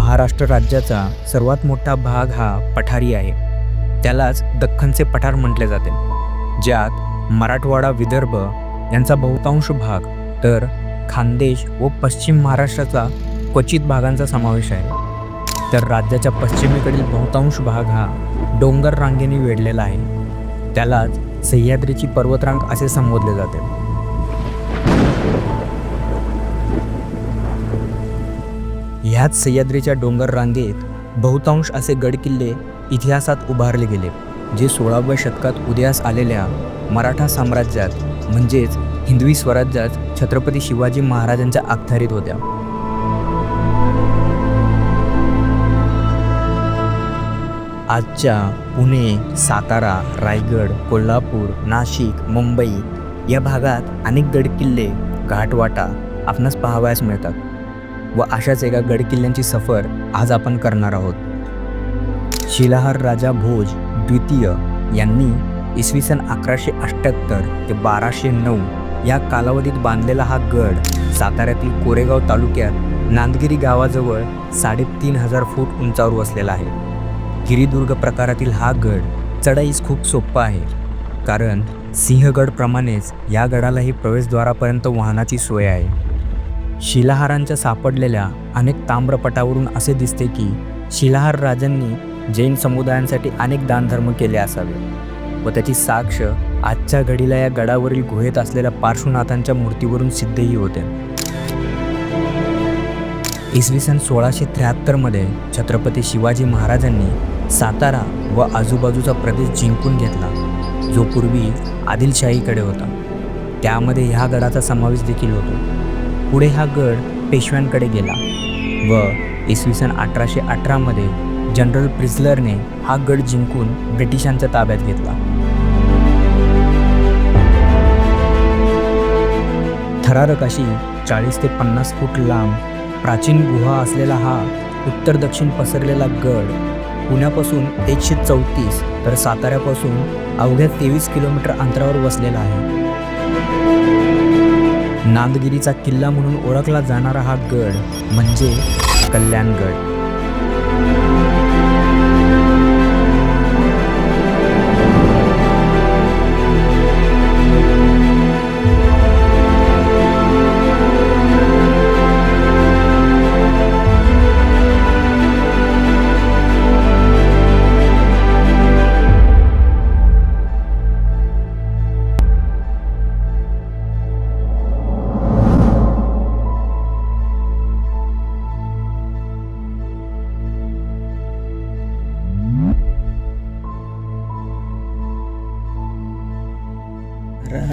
महाराष्ट्र राज्याचा सर्वात मोठा भाग हा पठारी आहे. त्यालाच दख्खनचे पठार म्हटले जाते, ज्यात मराठवाडा, विदर्भ यांचा बहुतांश भाग तर खानदेश व पश्चिम महाराष्ट्राचा क्वचित भागांचा समावेश आहे. तर राज्याच्या पश्चिमेकडील बहुतांश भाग हा डोंगर रांगेने वेढलेला आहे. त्यालाच सह्याद्रीची पर्वतरांग असे संबोधले जाते. ह्याच सह्याद्रीच्या डोंगर रांगेत बहुतांश असे गडकिल्ले इतिहासात उभारले गेले, जे 16व्या शतकात उदयास आलेल्या मराठा साम्राज्यात म्हणजेच हिंदवी स्वराज्यात छत्रपती शिवाजी महाराजांच्या अखत्यारीत होत्या. आजच्या पुणे, सातारा, रायगड, कोल्हापूर, नाशिक, मुंबई या भागात अनेक गडकिल्ले, घाटवाटा आपणास पाहावयास मिळतात व अशाच एका गडकिल्ल्यांची सफर आज आपण करणार आहोत. शिलाहार राजा भोज द्वितीय यांनी इसवी सन 1178 ते 1209 या कालावधीत बांधलेला हा गड साताऱ्यातील कोरेगाव तालुक्यात नांदगिरी गावाजवळ 3500 फूट उंचावर वसलेला आहे. गिरिदुर्ग प्रकारातील हा गड चढाईस खूप सोपा आहे, कारण सिंहगडप्रमाणेच या गडालाही प्रवेशद्वारापर्यंत वाहनाची सोय आहे. शिलाहारांच्या सापडलेल्या अनेक ताम्रपटावरून असे दिसते की शिलाहार राजांनी जैन समुदायांसाठी अनेक दानधर्म केले असावे व त्याची साक्ष आजच्या घडीला या गडावरील गुहेत असलेल्या पार्श्वनाथांच्या मूर्तीवरून सिद्धही होते. इसवी सन 1673 छत्रपती शिवाजी महाराजांनी सातारा व आजूबाजूचा प्रदेश जिंकून घेतला, जो पूर्वी आदिलशाहीकडे होता. त्यामध्ये ह्या गडाचा समावेश देखील होतो. पुढे हा गड पेशव्यांकडे गेला व इसवी सन 1818 जनरल प्रिझलरने हा गड जिंकून ब्रिटिशांच्या ताब्यात घेतला. थरारक अशी 40 ते 50 फूट लांब प्राचीन गुहा असलेला हा उत्तर दक्षिण पसरलेला गड पुण्यापासून 134 तर साताऱ्यापासून अवघ्या 23 किलोमीटर अंतरावर वसलेला आहे. नांदगिरीचा किल्ला म्हणून ओळखला जाणारा हा गड म्हणजे कल्याणगड.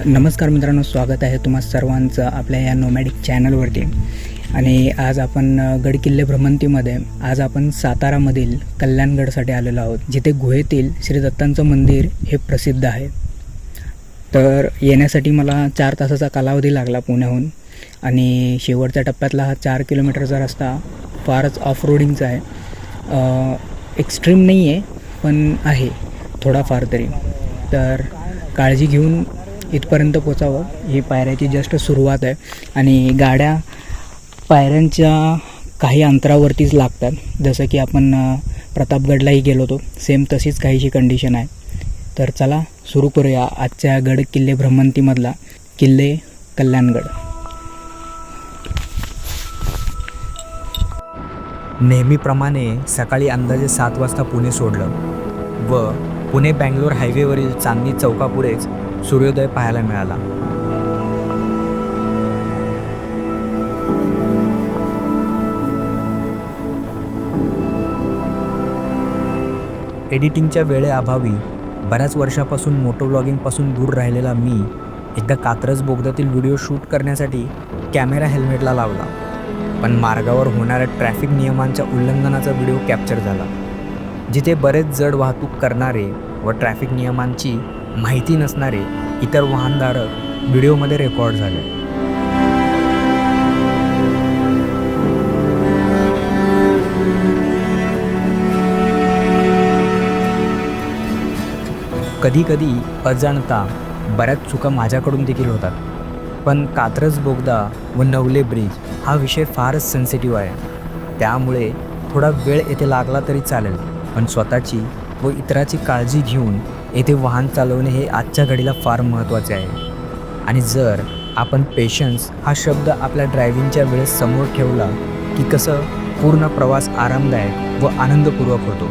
नमस्कार मित्रांनो, स्वागत आहे तुम्हा सर्वांचं आपल्या या नोमॅडिक चॅनलवरती. आणि आज आपण गडकिल्ले भ्रमंतीमध्ये आज आपण सातारामधील कल्याणगडसाठी आलेलो आहोत, जिथे गुहेतील श्री दत्तांचं मंदिर हे प्रसिद्ध आहे. तर येण्यासाठी मला 4 तासाचा कालावधी लागला पुण्याहून. आणि शेवटच्या टप्प्यातला हा 4 किलोमीटरचा रस्ता फारच ऑफ रोडिंगचा आहे. एक्स्ट्रीम नाही आहे, पण आहे थोडाफार तरी. तर काळजी घेऊन इथपर्यंत पोचावं. ही पायऱ्याची जस्ट सुरुवात आहे आणि गाड्या पायऱ्यांच्या काही अंतरावरतीच लागतात. जसं की आपण प्रतापगडलाही गेलो होतो, सेम तशीच काहीशी कंडिशन आहे. तर चला सुरू करूया आजच्या गड किल्ले भ्रमंतीमधला किल्ले कल्याणगड. नेहमीप्रमाणे सकाळी अंदाजे 7 वाजता पुणे सोडलं व पुणे बँगलोर हायवेवरील चांदणी चौकापुढेच सूर्योदय पाहायला मिळाला. एडिटिंगच्या वेळेअभावी बऱ्याच वर्षापासून मोटोव्लॉगिंगपासून दूर राहिलेला मी एकदा कात्रज बोगद्यातील व्हिडिओ शूट करण्यासाठी कॅमेरा हेल्मेटला लावला, पण मार्गावर होणाऱ्या ट्रॅफिक नियमांच्या उल्लंघनाचा व्हिडिओ कॅप्चर झाला, जिथे बरेच जड वाहतूक करणारे व ट्रॅफिक नियमांची माहिती नसणारे इतर वाहनधारक व्हिडिओमध्ये रेकॉर्ड झाले. कधीकधी अजाणता बऱ्याच चुका माझ्याकडून देखील होतात, पण कात्रज बोगदा व नवले ब्रिज हा विषय फारच सेन्सिटिव्ह आहे. त्यामुळे थोडा वेळ येथे लागला तरी चालेल, पण स्वतःची व इतराची काळजी घेऊन येथे वाहन चालवणे हे आजच्या घडीला फार महत्त्वाचे आहे. आणि जर आपण पेशन्स हा शब्द आपल्या ड्रायव्हिंगच्या वेळेस समोर ठेवला की कसं पूर्ण प्रवास आरामदायक व आनंदपूर्वक होतो.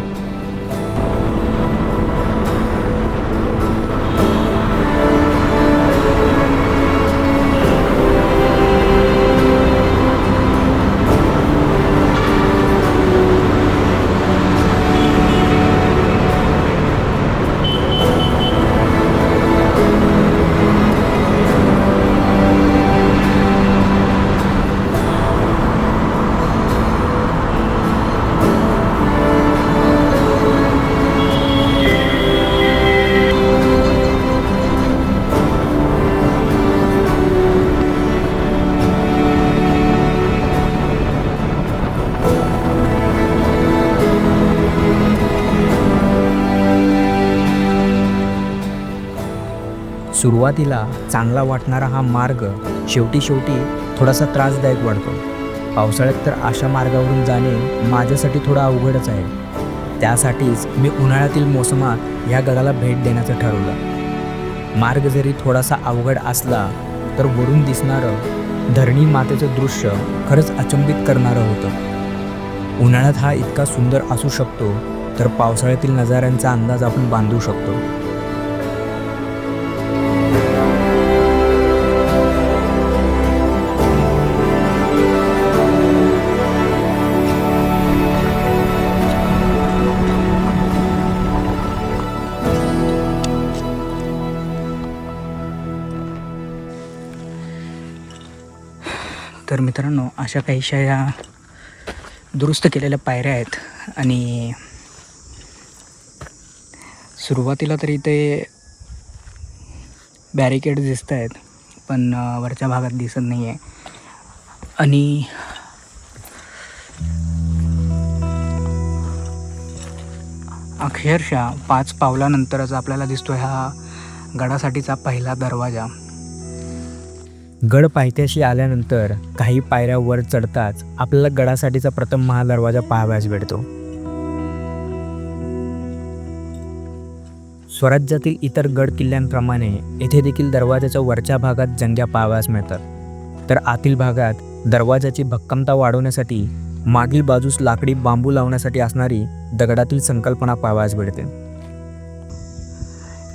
सुरुवातीला चांगला वाटणारा हा मार्ग शेवटी थोडासा त्रासदायक वाटतो. पावसाळ्यात तर अशा मार्गावरून जाणे माझ्यासाठी थोडं अवघडच आहे. त्यासाठीच मी उन्हाळ्यातील मोसमात ह्या गडाला भेट देण्याचं ठरवलं. मार्ग जरी थोडासा अवघड असला तर वरून दिसणारं धरणी मातेचं दृश्य खरंच अचंबित करणारं होतं. उन्हाळ्यात हा इतका सुंदर असू शकतो तर पावसाळ्यातील नजाऱ्यांचा अंदाज आपण बांधू शकतो. तर मित्रांनो, अशा काहीशा या दुरुस्त केलेल्या पायऱ्या आहेत आणि सुरुवातीला तरी इथे बॅरिकेड दिसत आहेत, पण वरच्या भागात दिसत नाही आहे. आणि अक्षरशः 5 पावलानंतरच आपल्याला दिसतोय हा गडासाठीचा पहिला दरवाजा. गड पायथ्याशी आल्यानंतर काही पायऱ्या वर चढताच आपल्याला गडासाठीचा प्रथम महादरवाजा पाहावयास भेटतो. स्वराज्यातील इतर गड किल्ल्यांप्रमाणे येथे देखील दरवाजाच्या वरच्या भागात जंग्या पाहावयास मिळतात, तर आतील भागात दरवाजाची भक्कमता वाढवण्यासाठी मागील बाजूस लाकडी बांबू लावण्यासाठी असणारी दगडातील संकल्पना पाहावयास भेटते.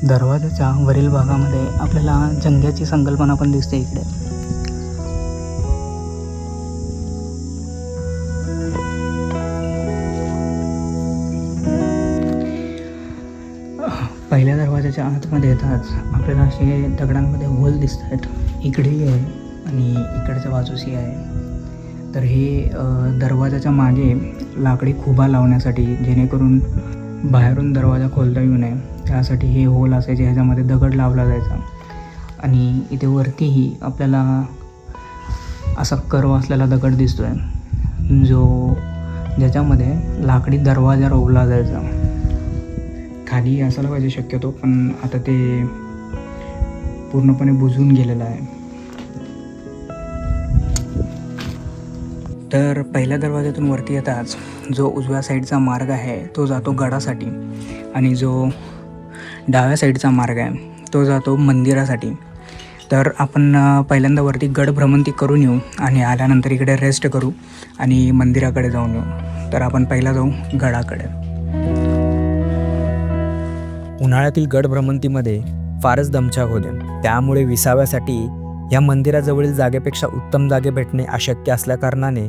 दरवाजाच्या वरील भागामध्ये आपल्याला जंग्याची संकल्पना पण दिसते इकडे. पहिल्या दरवाजाच्या आतमध्ये येताच आपल्याला असे दगडांमध्ये होल दिसत आहेत. इकडेही आहे आणि इकडच्या बाजूसही आहे. तर हे दरवाजाच्या मागे लाकडी खुबा लावण्यासाठी, जेणेकरून बाहेरून दरवाजा खोलता येऊ नये त्यासाठी हे होल असायचे, ह्याच्यामध्ये दगड लावला जायचा. आणि इथे वरतीही आपल्याला असा कर्व असलेला दगड दिसतो आहे, ज्याच्यामध्ये लाकडी दरवाजा रोवला जायचा. खाली असायला पाहिजे शक्यतो, पण आता ते पूर्णपणे बुजून गेलेलं आहे. तर पहिल्या दरवाज्यातून वरती येताच जो उजव्या साईडचा मार्ग आहे तो जातो गडासाठी, आणि जो डाव्या साईडचा मार्ग आहे तो जातो मंदिरासाठी. तर आपण पहिल्यांदा वरती गड भ्रमंती करून येऊ आणि आल्यानंतर इकडे रेस्ट करू आणि मंदिराकडे जाऊन येऊ. तर आपण पहिला जाऊ गडाकडे. उन्हाळ्यातील गड भ्रमंतीमध्ये फारच दमछाक होते, त्यामुळे विसाव्यासाठी या मंदिराजवळील जागेपेक्षा उत्तम जागे भेटणे अशक्य असल्याकारणाने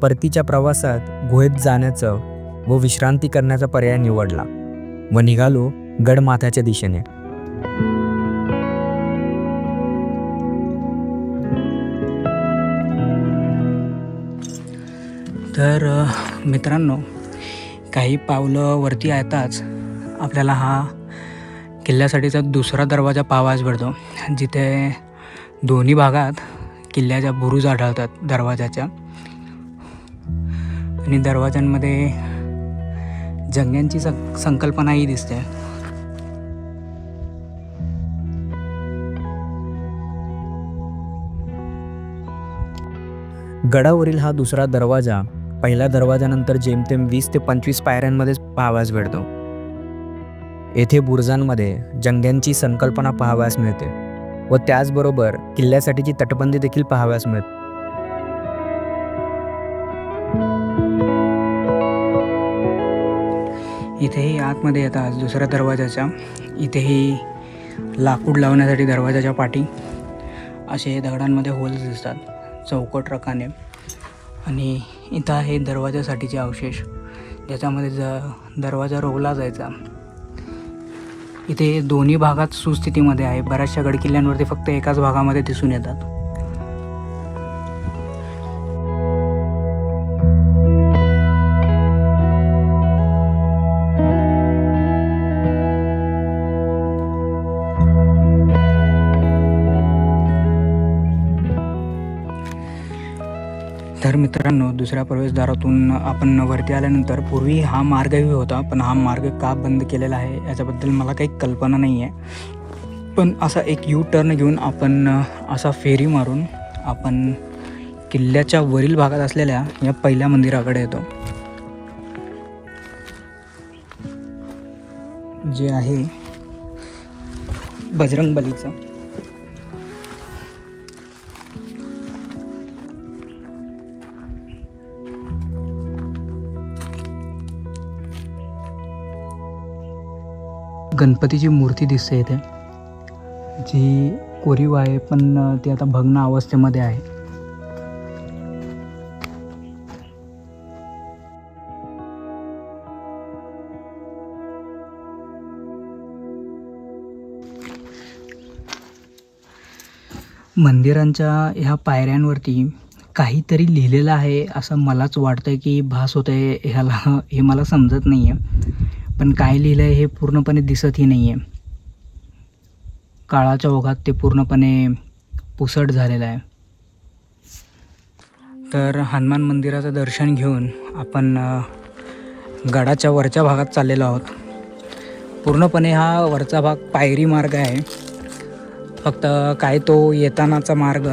परतीच्या प्रवासात गुहेत जाण्याचं व विश्रांती करण्याचा पर्याय निवडला व निघालो गडमाथ्याच्या दिशेने. तर मित्रांनो, काही पावलं वरती येताच आपल्याला हा किल्ल्यासाठीचा दुसरा दरवाजा पाहावयास भेटतो, जिथे दोन्ही भागात किल्ल्याच्या बुरुज आढळतात दरवाजाच्या, आणि दरवाजांमध्ये जंग्यांची संकल्पनाही दिसते. गडावरील हा दुसरा दरवाजा पहिल्या दरवाजानंतर जेमतेम 20 ते 25 पायऱ्यांमध्येच पाहावयास भेटतो. येथे बुरुजांमध्ये जंग्यांची संकल्पना पाहावयास मिळते व त्याचबरोबर किल्ल्यासाठीची तटबंदी देखील पाहावयास मिळते. इथेही आतमध्ये येतात दुसऱ्या दरवाजाच्या इथेही लाकूड लावण्यासाठी दरवाजाच्या पाठी असे दगडांमध्ये होल्स दिसतात चौकट रकाने. आणि इथं आहे दरवाजासाठीचे अवशेष ज्याच्यामध्ये दरवाजा रोवला जायचा. इथे दोन्ही भागात सुस्थितीमध्ये आहे. बऱ्याचशा गडकिल्ल्यांवरती फक्त एकाच भागामध्ये दिसून येतात. तर मित्रांनो, दुसऱ्या प्रवेशद्वारातून आपण वरती आल्यानंतर पूर्वी हा मार्गही होता, पण हा मार्ग का बंद केलेला आहे याच्याबद्दल मला काही कल्पना नाही आहे. पण असा एक यू टर्न घेऊन आपण असा फेरी मारून आपण किल्ल्याच्या वरील भागात असलेल्या या पहिल्या मंदिराकडे येतो, जे आहे बजरंगबलीचं. गणपतीची मूर्ती दिसते इथे, जी कोरीव आहे पण ती आता भग्न अवस्थेमध्ये आहे. मंदिरांच्या ह्या पायऱ्यांवरती काहीतरी लिहिलेलं आहे असं मलाच वाटतंय की भास होतंय ह्याला, हे मला समजत नाही आहे. पण काय लिहिलं आहे हे पूर्णपणे दिसतही नाही आहे. काळाच्या ओघात ते पूर्णपणे पुसट झालेलं आहे. तर हनुमान मंदिराचं दर्शन घेऊन आपण गडाच्या वरच्या भागात चाललेलो आहोत. पूर्णपणे हा वरचा भाग पायरी मार्ग आहे. फक्त काय तो येतानाचा मार्ग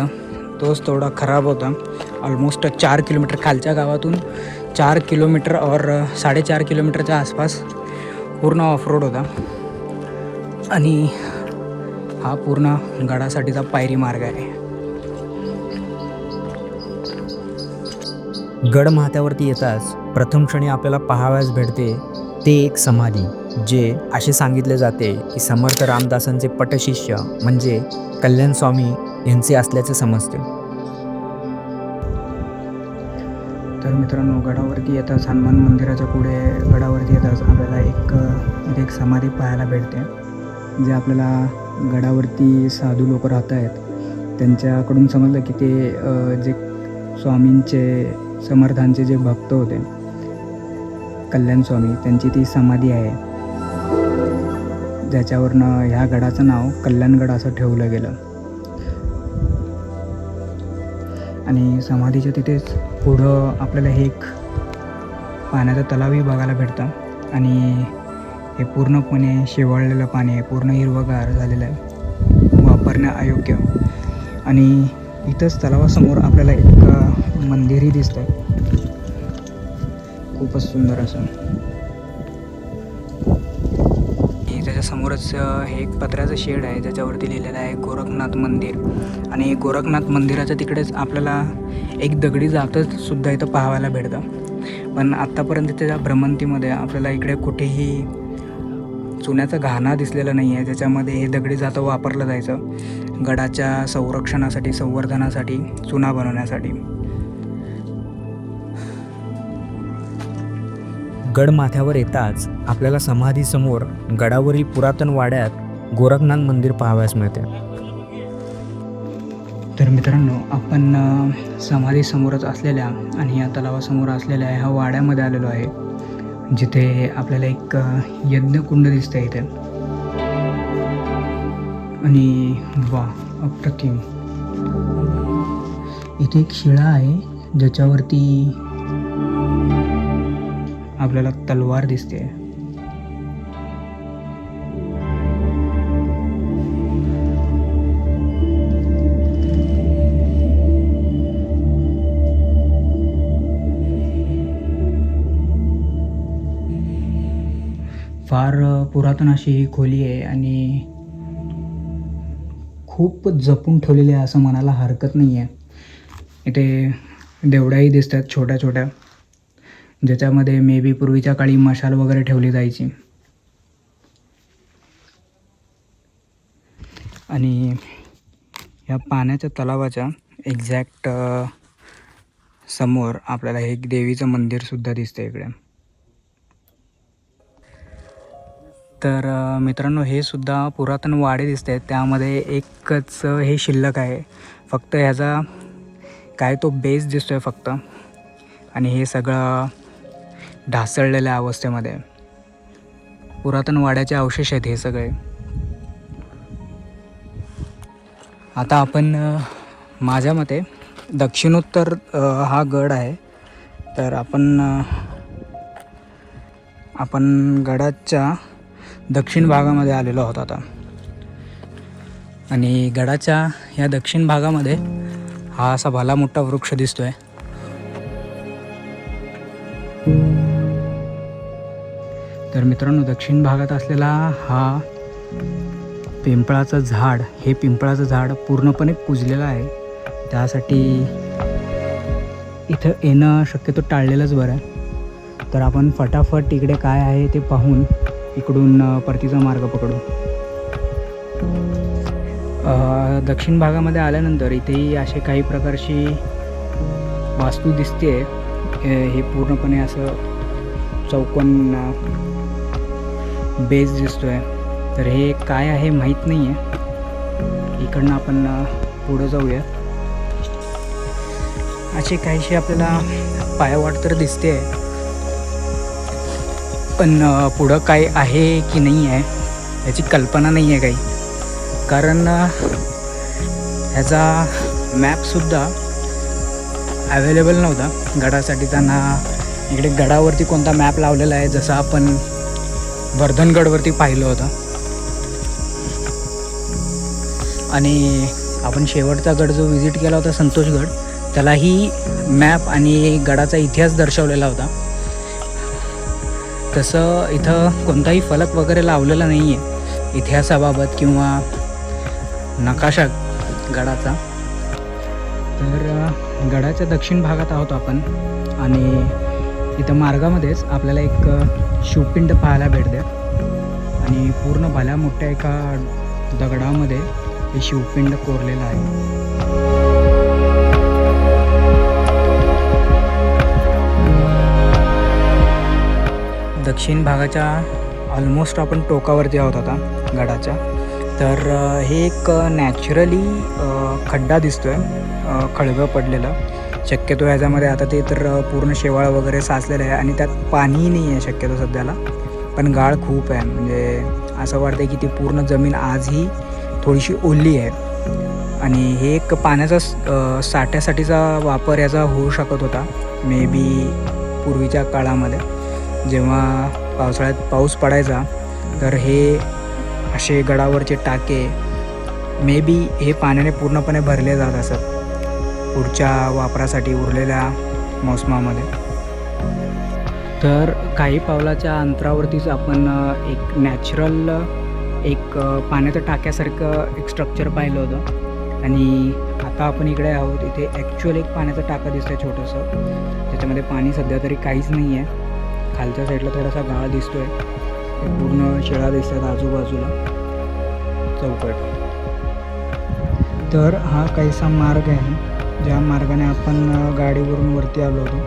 तोच थोडा खराब होता. ऑलमोस्ट 4 किलोमीटर खालच्या गावातून 4 किलोमीटर और 4.5 किलोमीटरच्या आसपास पूर्ण ऑफरोड होता. आणि हा पूर्ण गडासाठीचा पायरी मार्ग आहे. गड माथ्यावरती येताच प्रथम क्षणी आपल्याला पाहावयास भेटते ते एक समाधी, जे असे सांगितले जाते की समर्थ रामदासांचे पटशिष्य म्हणजे कल्याण स्वामी यांचे असल्याचे समजते. तर मित्रांनो, गडावरती येताच हनुमान मंदिराच्या पुढे गडावरती येताच आपल्याला एक समाधी पाहायला भेटते, जे आपल्याला गडावरती साधू लोक राहत आहेत त्यांच्याकडून समजलं की ते जे स्वामींचे समर्थांचे जे भक्त होते कल्याण स्वामी, त्यांची ती समाधी आहे, ज्याच्यावरनं ह्या गडाचं नाव कल्याणगड असं ठेवलं गेलं. आणि समाधीच्या तिथेच पुढं आपल्याला हे एक पाण्याचं तलावही बघायला भेटतं. आणि हे पूर्णपणे शेवाळलेलं पाणी आहे, पूर्ण हिरवंगार झालेलं आहे, वापरण्यायोग्य. आणि इथंच तलावासमोर आपल्याला एक मंदिरही दिसतं, खूपच सुंदर असं. त्याच्यासमोरच हे एक पत्र्याचं शेड आहे ज्याच्यावरती लिहिलेलं आहे गोरखनाथ मंदिर. आणि गोरखनाथ मंदिराच्या तिकडेच आपल्याला एक दगडी जातच सुद्धा इथं पाहायला भेटतं. पण आत्तापर्यंत त्याच्या भ्रमंतीमध्ये आपल्याला इकडे कुठेही चुन्याचा घाणा दिसलेला नाही आहे, ज्याच्यामध्ये हे दगडी जातं वापरलं जायचं गडाच्या संरक्षणासाठी, संवर्धनासाठी, चुना बनवण्यासाठी. गड माथ्यावर येताच आपल्याला समाधीसमोर गडावरील पुरातन वाड्यात गोरखनाथ मंदिर पाहावयास मिळते. तर मित्रांनो, आपण समाधीसमोरच असलेल्या आणि या तलावासमोर असलेल्या ह्या वाड्यामध्ये आलेलो आहे, जिथे आपल्याला एक यज्ञकुंड दिसतं इथे. आणि वा, अप्रतिम. इथे एक शिळा आहे ज्याच्यावरती आपल्याला तलवार दिसते. फार पुरातन अशी ही खोली आहे आणि खूप जपून ठेवलेली आहे असं म्हणायला हरकत नाही आहे. इथे देवड्याही दिसतात छोट्या छोट्या, ज्याच्यामध्ये मे बी पूर्वीच्या काळी मशाल वगैरे ठेवली जायची. आणि या पाण्याच्या तलावाच्या एक्झॅक्ट समोर आपल्याला हे एक देवीचं मंदिरसुद्धा दिसतं इकडे. तर मित्रांनो, हे सुद्धा पुरातन वाडे दिसत आहेत. त्यामध्ये एकच हे शिल्लक आहे, फक्त ह्याचा काय तो बेस दिसतो आहे फक्त, आणि हे सगळं ढासळलेल्या अवस्थेमध्ये. पुरातन वाड्याचे अवशेष आहेत हे सगळे. आता आपण माझ्या मते दक्षिणोत्तर हा गड आहे. तर आपण गडाच्या दक्षिण भागामध्ये आलेलो आहोत आता. आणि गडाच्या या दक्षिण भागामध्ये हा असा भला मोठा वृक्ष दिसतोय. तर मित्रांनो, दक्षिण भागात असलेला हा पिंपळाचं झाड, हे पिंपळाचं झाड पूर्णपणे कुजलेलं आहे. त्यासाठी इथं येणं शक्यतो टाळलेलंच बरं आहे. तर आपण फटाफट इकडे काय आहे ते पाहून इकडून परतीचा मार्ग पकडू. दक्षिण भागामध्ये आल्यानंतर इथेही असे काही प्रकारची वास्तू दिसते. हे पूर्णपणे असं चौकोन बेस दिसतोय. तर हे काय आहे माहीत नाही आहे. इकडनं आपण पुढं जाऊया. असे काहीशी आपल्याला पायवाट तर दिसते, पण पुढं काय आहे की नाही आहे याची कल्पना नाही आहे काही. कारण ह्याचा मॅपसुद्धा अवेलेबल नव्हता गडासाठी. त्यांना इकडे गडावरती कोणता मॅप लावलेला आहे, जसं आपण वर्धनगडवरती पाहिलं होतं. आणि आपण शेवटचा गड जो व्हिजिट केला होता संतोषगड, त्यालाही मॅप आणि गडाचा इतिहास दर्शवलेला होता. तसं इथं कोणताही फलक वगैरे लावलेला नाही आहे इतिहासाबाबत किंवा नकाशा गडाचा. तर गडाच्या दक्षिण भागात आहोत आपण. आणि इथं मार्गामध्येच आपल्याला एक शिवपिंड पाहायला भेटते. आणि पूर्ण भल्या मोठ्या एका दगडामध्ये हे शिवपिंड कोरलेलं आहे. दक्षिण भागाच्या ऑलमोस्ट आपण टोकावरती आहोत आता गडाच्या. तर हे एक नॅचरली खड्डा दिसतो आहे, खळगं पडलेलं. शक्यतो ह्याच्यामध्ये आता ते तर पूर्ण शेवाळ वगैरे साचलेलं आहे आणि त्यात पाणीही नाही आहे शक्यतो सध्याला, पण गाळ खूप आहे. म्हणजे असं वाटतं की ती पूर्ण जमीन आजही थोडीशी ओली आहे. आणि हे एक पाण्याचा साठ्यासाठीचा वापर याचा होऊ शकत होता मे बी पूर्वीच्या काळामध्ये. जेव्हा पावसाळ्यात पाऊस पडायचा तर हे असे गडावरचे टाके मे बी हे पाण्याने पूर्णपणे भरले जात असत पुढच्या वापरासाठी उरलेल्या मोसमामध्ये. तर काही पावलाच्या अंतरावरतीच आपण एक नॅचरल एक पाण्याच्या टाक्यासारखं एक स्ट्रक्चर पाहिलं होतं. आणि आता आपण इकडे आहोत. इथे ॲक्च्युअल एक पाण्याचा टाका दिसतं आहे छोटंसं, त्याच्यामध्ये पाणी सध्या तरी काहीच नाही आहे. खालच्या साईडला थोडासा गाळ दिसतो आहे, पूर्ण शेळा दिसतात आजूबाजूला चौकट. तर हा काहीसा मार्ग आहे ज्या मार्गाने आपण गाडीवरून वरती आलो होतो.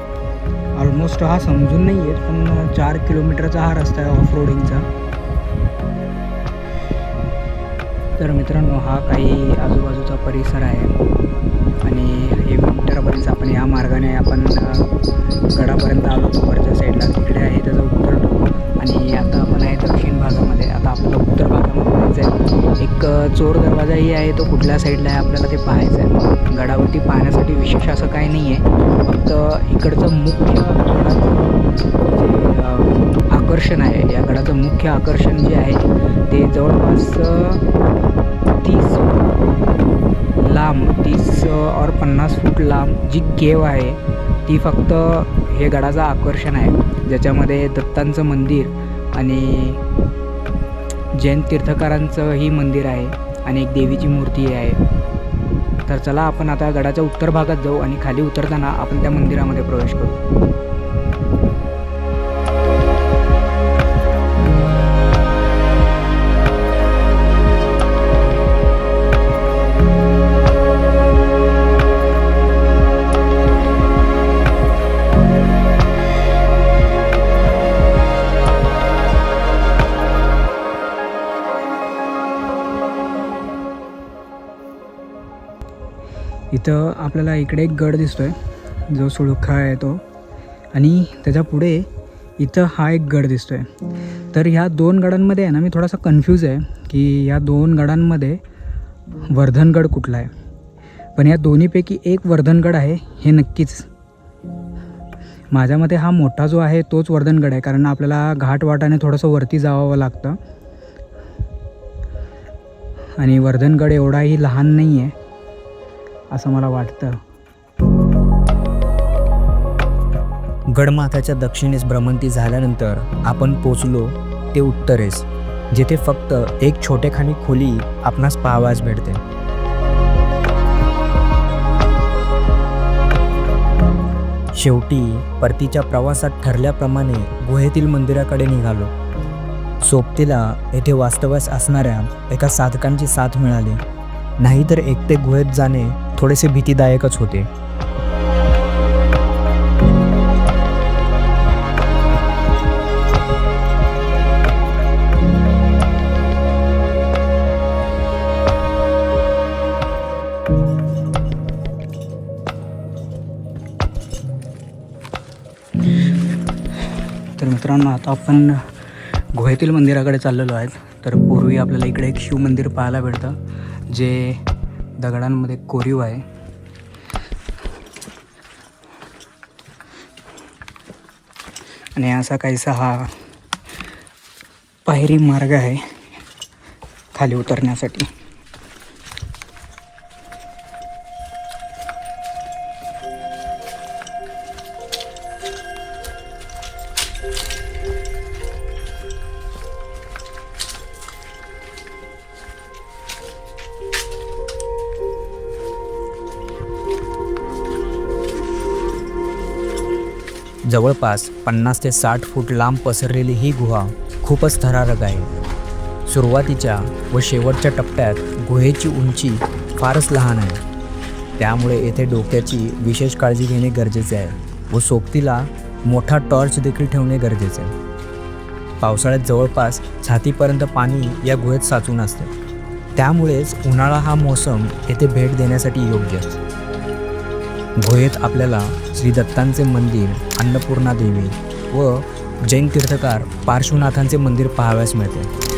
ऑलमोस्ट हा समजून नाही आहे, पण 4 किलोमीटरचा हा रस्ता आहे ऑफ रोडिंगचा. तर मित्रांनो, हा काही आजूबाजूचा परिसर आहे. आणि हे विंटरपर्यंत आपण या मार्गाने आपण गडापर्यंत आलो होतो वरच्या साईडला. तिकडे आहे त्याचा उत्तर टोक. आणि आता आपण आहे दक्षिण भागामध्ये. आता आपल्याला उत्तर भागामध्ये जायचं आहे. एक चोर दरवाजाही आहे, तो कुठल्या साईडला आहे आपल्याला ते पाहायचं आहे. गडावरती पाहण्यासाठी विशेष असं काही नाही आहे, फक्त इकडचं मुख्य जे आकर्षण आहे, या गडाचं मुख्य आकर्षण जे आहे ते जवळपास 30 और 50 फूट लांब जी केव आहे ती फक्त हे गडाचं आकर्षण आहे, ज्याच्यामध्ये दत्तांचं मंदिर आणि जैन तीर्थकारांचं ही मंदिर आहे आणि एक देवीची मूर्ती आहे. तर चला आपण आता गडाच्या उत्तर भागात जाऊ आणि खाली उतरताना आपण त्या मंदिरामध्ये प्रवेश करू. इथं आपल्याला इकडे एक गड दिसतो आहे जो सुळखा आहे तो, आणि त्याच्या पुढे इथं हा एक गड दिसतो आहे. तर ह्या दोन गडांमध्ये आहे ना, मी थोडासा कन्फ्यूज आहे की ह्या दोन गडांमध्ये वर्धनगड कुठला आहे. पण या दोन्हीपैकी एक वर्धनगड आहे हे नक्कीच. माझ्या मते हा मोठा जो आहे तोच वर्धनगड आहे, कारण आपल्याला घाटवाटाने थोडंसं वरती जावं लागतं आणि वर्धनगड एवढाही लहान नाही आहे असं मला वाटतं. गडमाथ्याच्या दक्षिणेस भ्रमंती झाल्यानंतर आपण पोचलो ते उत्तरेस, जिथे फक्त एक छोटेखानी खोली आपणास पाहावयास भेटते. शेवटी परतीच्या प्रवासात ठरल्याप्रमाणे गुहेतील मंदिराकडे निघालो. सोबतीला येथे वास्तव्यास असणाऱ्या एका साधकांची साथ मिळाली, नाहीतर एकटे गुहेत जाणे थोडेसे भीतीदायकच होते. तर मित्रांनो, आता आपण गुहेतील मंदिराकडे चाललेलो आहेत. तर पूर्वी आपल्याला इकडे एक शिव मंदिर पाहायला भेटतं जे दगडांमध्ये कोरीव आहे. आणि असा काहीसा हा पायरी मार्ग आहे खाली उतरण्यासाठी. जवळपास 50 ते 60 फूट लांब पसरलेली ही गुहा खूपच थरारक आहे. सुरुवातीच्या व शेवटच्या टप्प्यात गुहेची उंची फारच लहान आहे, त्यामुळे येथे डोक्याची विशेष काळजी घेणे गरजेचे आहे व सोबतीला मोठा टॉर्च देखील ठेवणे गरजेचे आहे. पावसाळ्यात जवळपास छातीपर्यंत पाणी या गुहेत साचून असते, त्यामुळेच उन्हाळा हा मोसम येथे भेट देण्यासाठी योग्य. गुहेत आपल्याला श्री दत्तांचे मंदिर, अन्नपूर्णा देवी व जैन तीर्थकार पार्श्वनाथांचे मंदिर पाहावयास मिळते.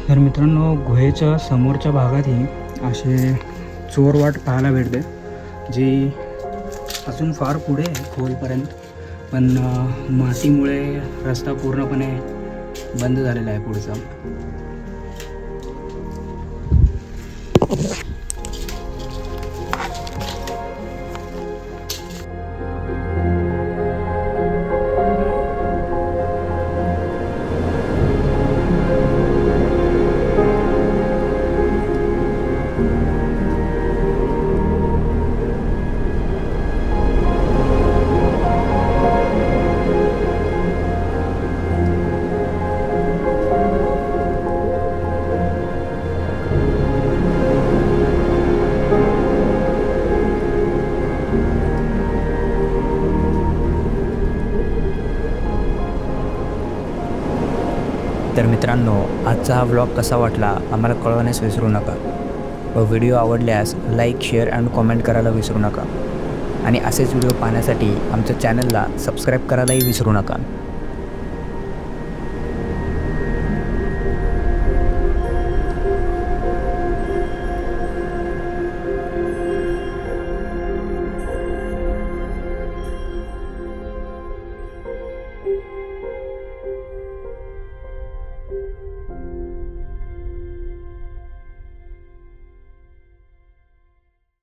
तर मित्रांनो, गुहेच्या समोरच्या भागातही असे चोरवाट पाहायला भेटते, जी अजून फार पुढे आहे खोलपर्यंत, पण मातीमुळे रस्ता पूर्णपणे बंद झालेला आहे पुढचा. तर मित्रांनो, आजचा हा व्लॉग कसा वाटला आम्हाला कळवण्यास विसरू नका व व्हिडिओ आवडल्यास लाईक, शेअर आणि कॉमेंट करायला विसरू नका आणि असेच व्हिडिओ पाहण्यासाठी आमच्या चॅनलला सबस्क्राईब करायलाही विसरू नका.